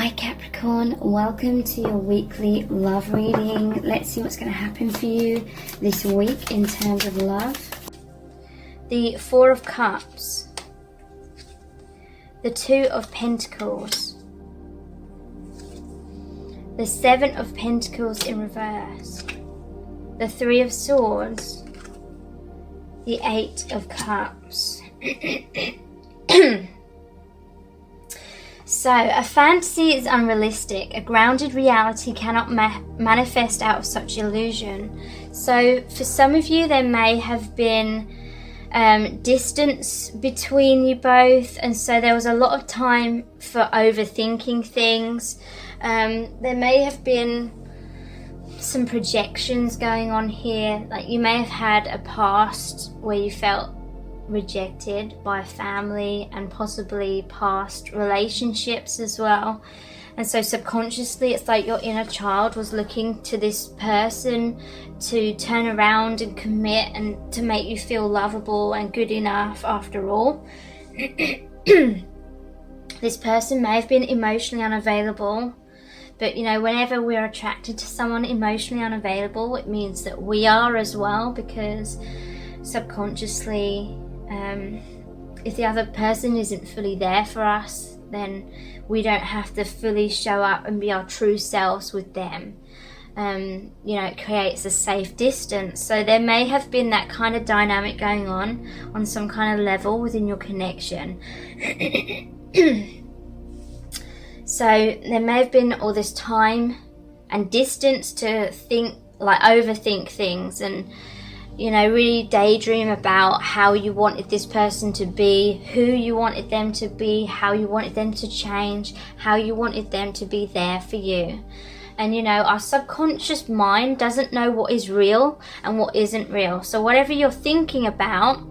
Hi Capricorn, welcome to your weekly love reading. Let's see what's going to happen for you this week in terms of love. The Four of Cups, the Two of Pentacles, the Seven of Pentacles in reverse, the Three of Swords, the Eight of Cups. So, a fantasy is unrealistic. A grounded reality cannot manifest out of such illusion. So, for some of you, there may have been distance between you both, and so there was a lot of time for overthinking things. There may have been some projections going on here. Like, you may have had a past where you felt rejected by family and possibly past relationships as well, and so subconsciously it's like your inner child was looking to this person to turn around and commit and to make you feel lovable and good enough after all. This person may have been emotionally unavailable, but you know, whenever we're attracted to someone emotionally unavailable, it means that we are as well, because subconsciously, if the other person isn't fully there for us, then we don't have to fully show up and be our true selves with them. You know, it creates a safe distance. So there may have been that kind of dynamic going on some kind of level within your connection. So there may have been all this time and distance to think, like overthink things, and you know, really daydream about how you wanted this person to be, who you wanted them to be, how you wanted them to change, how you wanted them to be there for you. And you know, our subconscious mind doesn't know what is real and what isn't real. So whatever you're thinking about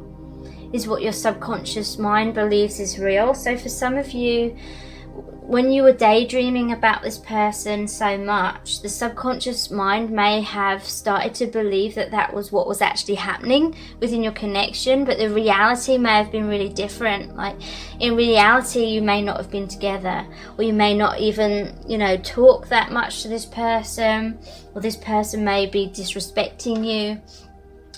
is what your subconscious mind believes is real. So for some of you, when you were daydreaming about this person so much, the subconscious mind may have started to believe that that was what was actually happening within your connection, but the reality may have been really different. Like, in reality, you may not have been together, or you may not even, you know, talk that much to this person, or this person may be disrespecting you,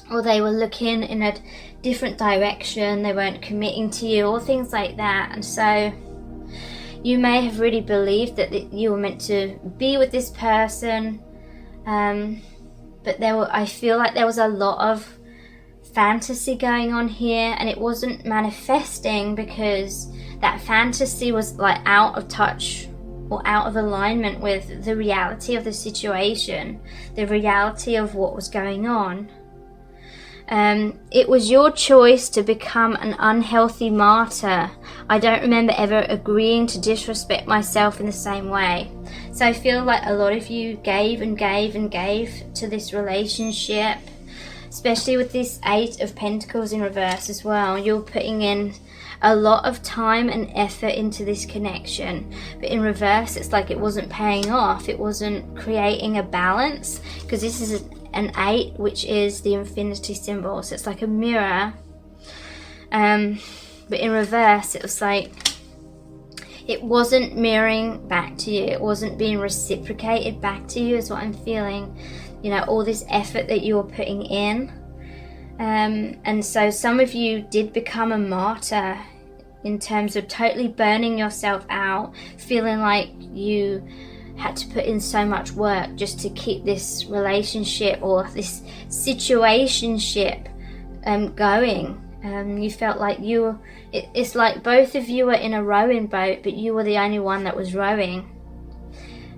or they were looking in a different direction, they weren't committing to you, or things like that. And so you may have really believed that you were meant to be with this person, but I feel like there was a lot of fantasy going on here, and it wasn't manifesting because that fantasy was like out of touch or out of alignment with the reality of the situation, the reality of what was going on. It was your choice to become an unhealthy martyr. I don't remember ever agreeing to disrespect myself in the same way. So I feel like a lot of you gave and gave and gave to this relationship, especially with this Eight of Pentacles in reverse as well. You're putting in a lot of time and effort into this connection, but in reverse it's like it wasn't paying off. It wasn't creating a balance, because this is an 8, which is the infinity symbol, so it's like a mirror, but in reverse it was like it wasn't mirroring back to you, it wasn't being reciprocated back to you, is what I'm feeling. You know, all this effort that you were putting in, and so some of you did become a martyr in terms of totally burning yourself out, feeling like you had to put in so much work just to keep this relationship or this situationship going. You felt like it's like both of you were in a rowing boat, but you were the only one that was rowing.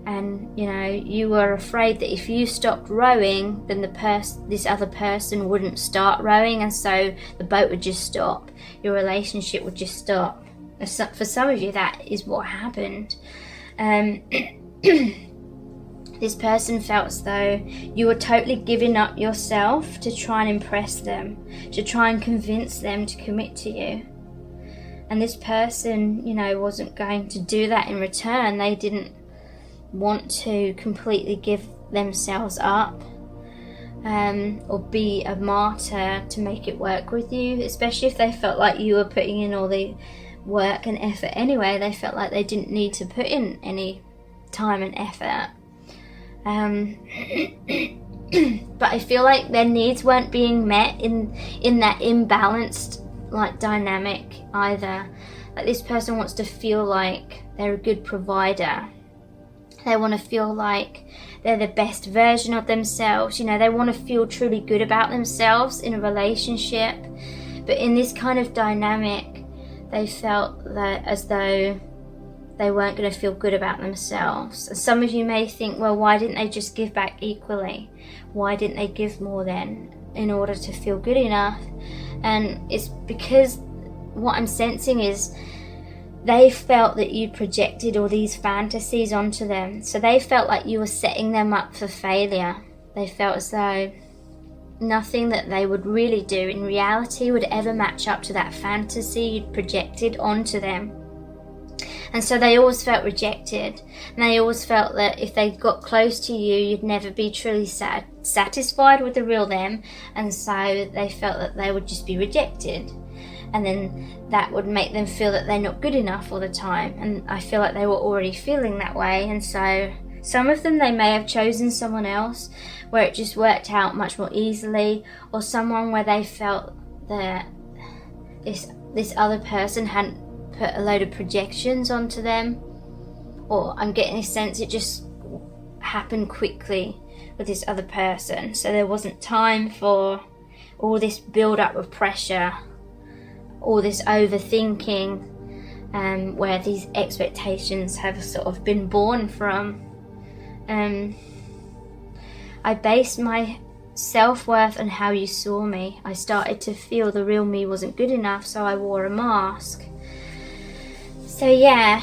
And you know, you were afraid that if you stopped rowing, then this other person wouldn't start rowing, and so the boat would just stop. Your relationship would just stop. For some of you, that is what happened. This person felt as though you were totally giving up yourself to try and impress them, to try and convince them to commit to you. And this person, you know, wasn't going to do that in return. They didn't want to completely give themselves up, or be a martyr to make it work with you, especially if they felt like you were putting in all the work and effort anyway. They felt like they didn't need to put in any time and effort. But I feel like their needs weren't being met in that imbalanced like dynamic either. Like this person wants to feel like they're a good provider. They want to feel like they're the best version of themselves. You know, they want to feel truly good about themselves in a relationship. But in this kind of dynamic, they felt that as though they weren't going to feel good about themselves. And some of you may think, well, why didn't they just give back equally? Why didn't they give more then in order to feel good enough? And it's because what I'm sensing is they felt that you projected all these fantasies onto them. So they felt like you were setting them up for failure. They felt as though nothing that they would really do in reality would ever match up to that fantasy you'd projected onto them. And so they always felt rejected. And they always felt that if they got close to you, you'd never be truly satisfied with the real them. And so they felt that they would just be rejected. And then that would make them feel that they're not good enough all the time. And I feel like they were already feeling that way. And so some of them, they may have chosen someone else where it just worked out much more easily, or someone where they felt that this other person hadn't put a load of projections onto them, or I'm getting a sense it just happened quickly with this other person. So there wasn't time for all this build up of pressure, all this overthinking, where these expectations have sort of been born from. I based my self-worth on how you saw me. I started to feel the real me wasn't good enough, so I wore a mask. So yeah,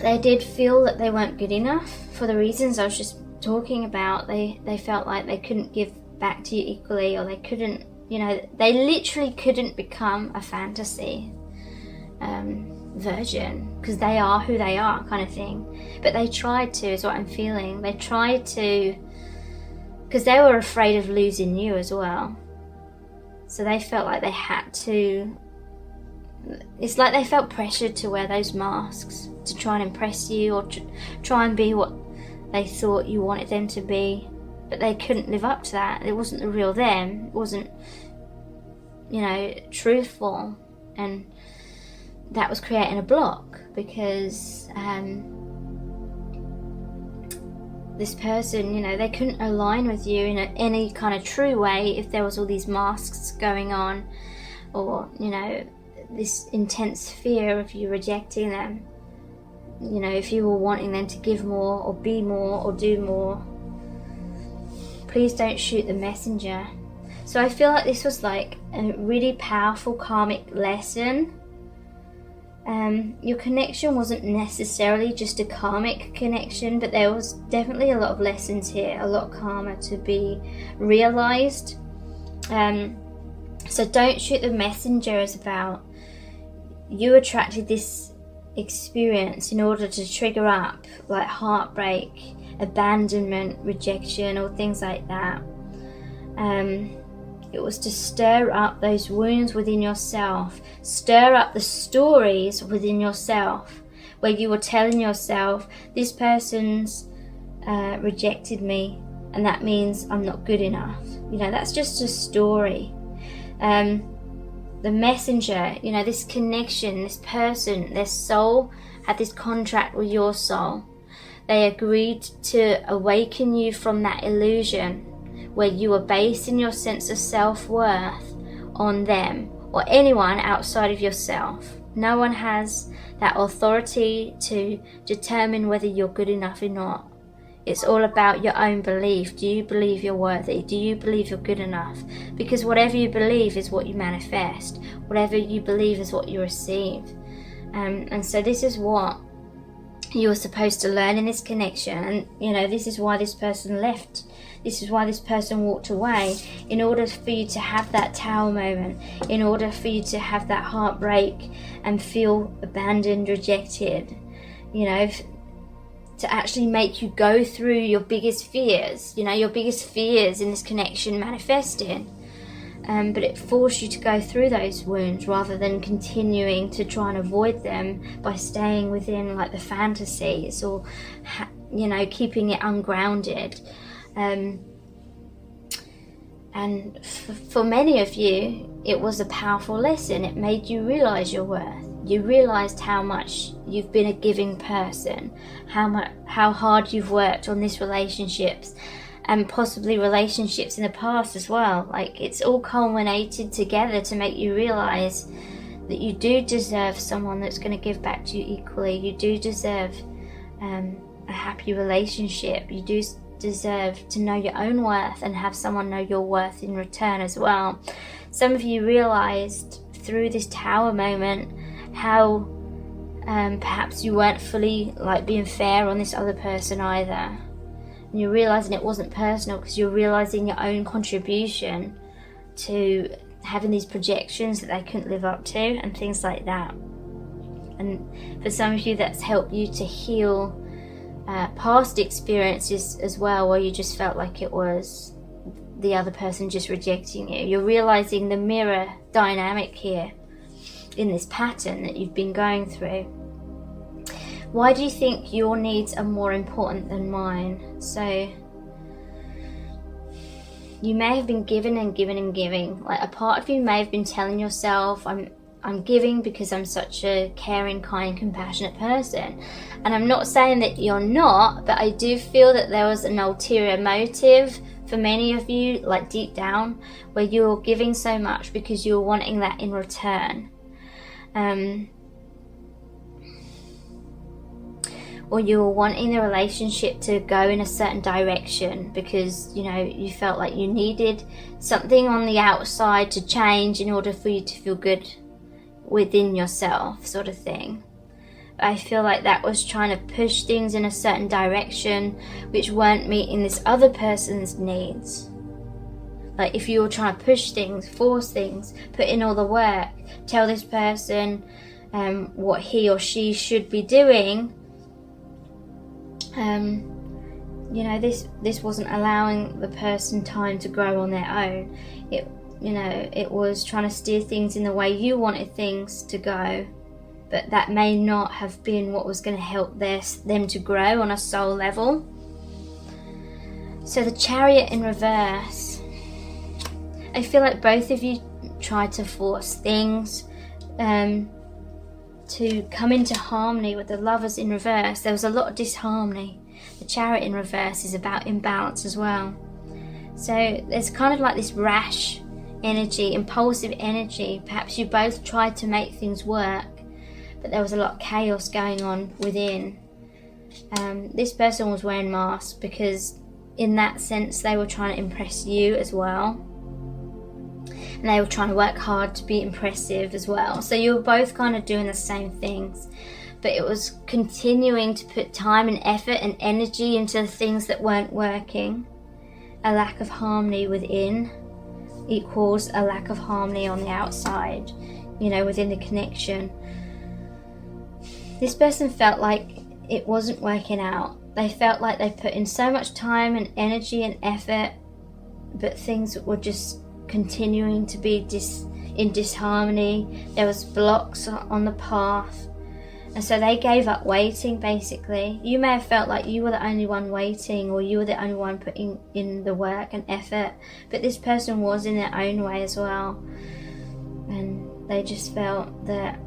they did feel that they weren't good enough for the reasons I was just talking about. They felt like they couldn't give back to you equally, or they couldn't, you know, they literally couldn't become a fantasy version, because they are who they are, kind of thing. But they tried to, is what I'm feeling. They tried to, because they were afraid of losing you as well. So they felt like they had to, it's like they felt pressured to wear those masks to try and impress you, or try and be what they thought you wanted them to be. But they couldn't live up to that. It wasn't the real them. It wasn't, you know, truthful. And that was creating a block, because this person, you know, they couldn't align with you in any kind of true way if there was all these masks going on, or, you know, this intense fear of you rejecting them. You know, if you were wanting them to give more, or be more, or do more. Please don't shoot the messenger. So I feel like this was like a really powerful karmic lesson. Your connection wasn't necessarily just a karmic connection, but there was definitely a lot of lessons here, a lot of karma to be realized. So don't shoot the messenger is about you attracted this experience in order to trigger up like heartbreak, abandonment, rejection, or things like that. It was to stir up those wounds within yourself, stir up the stories within yourself, where you were telling yourself, this person's rejected me, and that means I'm not good enough. You know, that's just a story. The messenger, you know, this connection, this person, their soul had this contract with your soul. They agreed to awaken you from that illusion where you were basing your sense of self-worth on them or anyone outside of yourself. No one has that authority to determine whether you're good enough or not. It's all about your own belief. Do you believe you're worthy? Do you believe you're good enough? Because whatever you believe is what you manifest. Whatever you believe is what you receive. And so this is what you were supposed to learn in this connection. And, you know, this is why this person left. This is why this person walked away. In order for you to have that tower moment. In order for you to have that heartbreak and feel abandoned, rejected. You know, to actually make you go through your biggest fears, you know, your biggest fears in this connection manifested. but it forced you to go through those wounds rather than continuing to try and avoid them by staying within like the fantasies or you know, keeping it ungrounded. And for many of you, it was a powerful lesson. It made you realize your worth. You realized how much you've been a giving person, how hard you've worked on these relationships, and possibly relationships in the past as well. Like, it's all culminated together to make you realize that you do deserve someone that's going to give back to you equally. You do deserve a happy relationship. You do deserve to know your own worth and have someone know your worth in return as well. Some of you realized through this Tower moment how perhaps you weren't fully like being fair on this other person either. And you're realizing it wasn't personal because you're realizing your own contribution to having these projections that they couldn't live up to and things like that. And for some of you, that's helped you to heal past experiences as well, where you just felt like it was the other person just rejecting you. You're realizing the mirror dynamic here in this pattern that you've been going through. Why do you think your needs are more important than mine? So you may have been giving and giving and giving. Like, a part of you may have been telling yourself, I'm giving because I'm such a caring, kind, compassionate person. And I'm not saying that you're not, but I do feel that there was an ulterior motive for many of you, like deep down, where you're giving so much because you're wanting that in return. Or you were wanting the relationship to go in a certain direction because, you know, you felt like you needed something on the outside to change in order for you to feel good within yourself, sort of thing. I feel like that was trying to push things in a certain direction which weren't meeting this other person's needs. Like, if you were trying to push things, force things, put in all the work, tell this person what he or she should be doing, you know, this wasn't allowing the person time to grow on their own. It was trying to steer things in the way you wanted things to go, but that may not have been what was going to help them to grow on a soul level. So the Chariot in reverse, I feel like both of you tried to force things to come into harmony with the Lovers in reverse. There was a lot of disharmony. The Chariot in reverse is about imbalance as well. So there's kind of like this rash energy, impulsive energy. Perhaps you both tried to make things work, but there was a lot of chaos going on within. This person was wearing masks because in that sense they were trying to impress you as well. And they were trying to work hard to be impressive as well. So you were both kind of doing the same things, but it was continuing to put time and effort and energy into the things that weren't working. A lack of harmony within equals a lack of harmony on the outside, you know, within the connection. This person felt like it wasn't working out. They felt like they put in so much time and energy and effort, but things were just continuing to be in disharmony. There was blocks on the path, and so they gave up waiting. Basically, you may have felt like you were the only one waiting, or you were the only one putting in the work and effort, but this person was in their own way as well, and they just felt that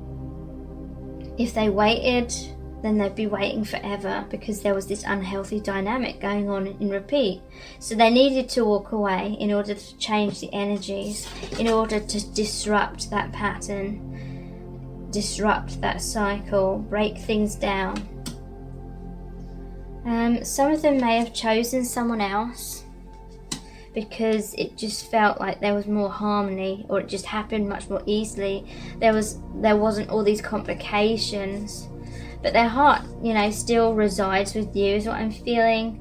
if they waited, then they'd be waiting forever because there was this unhealthy dynamic going on in repeat. So they needed to walk away in order to change the energies, in order to disrupt that pattern, disrupt that cycle, break things down. Some of them may have chosen someone else because it just felt like there was more harmony, or it just happened much more easily. There wasn't all these complications. But their heart, you know, still resides with you, is what I'm feeling.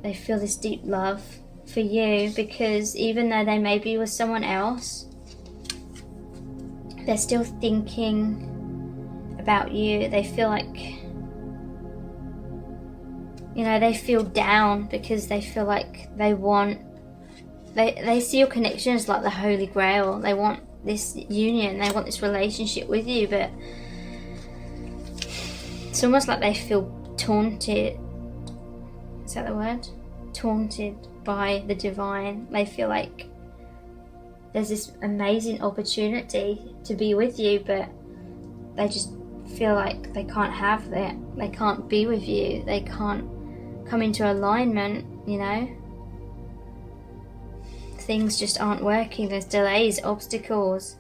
They feel this deep love for you because even though they may be with someone else, they're still thinking about you. They feel like, you know, they feel down because they feel like they want they see your connection as like the holy grail. They want this union, they want this relationship with you, but it's almost like they feel taunted. Is that the word? Taunted by the divine. They feel like there's this amazing opportunity to be with you, but they just feel like they can't have that. They can't be with you. They can't come into alignment, you know. Things just aren't working. There's delays, obstacles,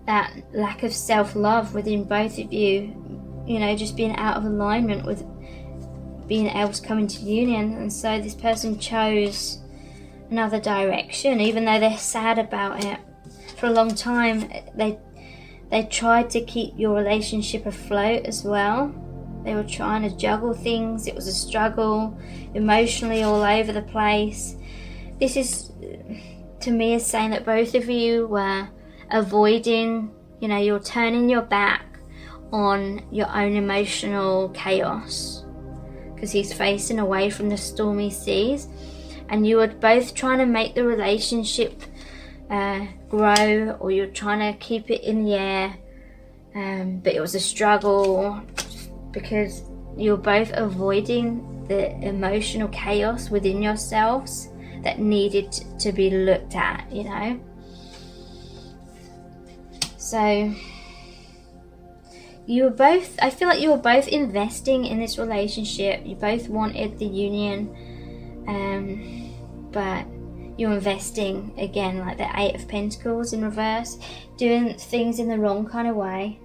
that lack of self-love within both of you, you know, just being out of alignment with being able to come into union. And so this person chose another direction, even though they're sad about it. For a long time they tried to keep your relationship afloat as well. They were trying to juggle things. It was a struggle, emotionally all over the place. This is, to me, is saying that both of you were avoiding, you know, you're turning your back on your own emotional chaos because he's facing away from the stormy seas, and you were both trying to make the relationship grow, or you're trying to keep it in the air, but it was a struggle because you're both avoiding the emotional chaos within yourselves that needed to be looked at, you know. So you were both, I feel like you were both investing in this relationship. You both wanted the union, but you're investing again, like the Eight of Pentacles in reverse, doing things in the wrong kind of way.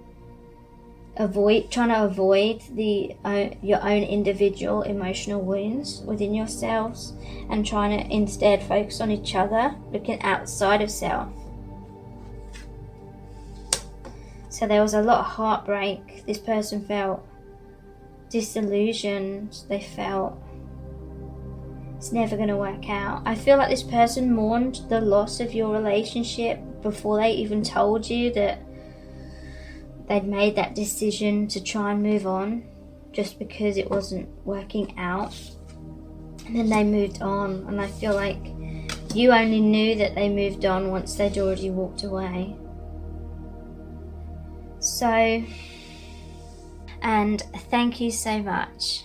Trying to avoid your own individual emotional wounds within yourselves, and trying to instead focus on each other, looking outside of self. So there was a lot of heartbreak. This person felt disillusioned. They felt it's never going to work out. I feel like this person mourned the loss of your relationship before they even told you that they'd made that decision to try and move on, just because it wasn't working out. And then they moved on, and I feel like you only knew that they moved on once they'd already walked away. So, and thank you so much